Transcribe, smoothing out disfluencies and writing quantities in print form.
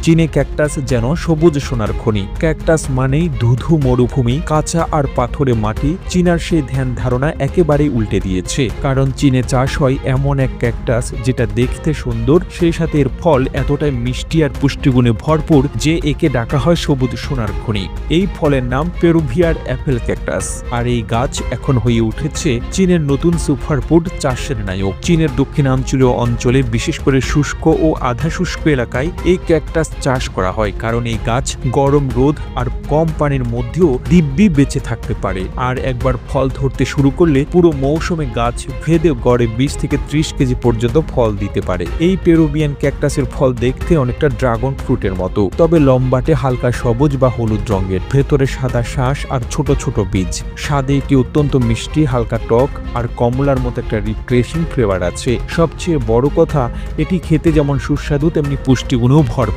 চীনে ক্যাকটাস যেন সবুজ সোনার খনি। ক্যাকটাস মানেই ধুধু মরুভূমি, কাঁচা আর পাথরে মাটি। চীনার সেই ধ্যান ধারণা একেবারেই উল্টে দিয়েছে, কারণ চীনে চাষ হয় এমন এক ক্যাকটাস যেটা দেখতে সুন্দর, সেই সাথে এর ফল এতটাই মিষ্টি আর পুষ্টিগুণে ভরপুর যে একে ডাকা হয় সবুজ সোনার খনি। এই ফলের নাম পেরুভিয়ার অ্যাপেল ক্যাকটাস, আর এই গাছ এখন হয়ে উঠেছে চীনের নতুন সুপারফুড চাষের নায়ক। চীনের দক্ষিণাঞ্চলীয় অঞ্চলে, বিশেষ করে শুষ্ক ও আধা শুষ্ক এলাকায় এই ক্যাকটাস চাষ করা হয়, কারণ এই গাছ গরম, রোদ আর কম পানির মধ্যেও দিব্যি বেঁচে থাকতে পারে। আর একবার ফল ধরতে শুরু করলে পুরো মৌসুমে গাছ ভেদে গড়ে 20 থেকে 30 কেজি পর্যন্ত ফল দিতে পারে। এই পেরুভিয়ান ক্যাকটাসের ফল দেখতে অনেকটা ড্রাগন ফ্রুটের মতো, তবে লম্বাটে হালকা সবুজ বা হলুদ রঙের, ভেতরে সাদা শ্বাস আর ছোট ছোট বীজ। স্বাদে এটি অত্যন্ত মিষ্টি, হালকা টক আর কমলার মতো একটা রিফ্রেশিং ফ্লেভার আছে। সবচেয়ে বড় কথা, এটি খেতে যেমন সুস্বাদু তেমনি পুষ্টিগুণেও ভরপুর।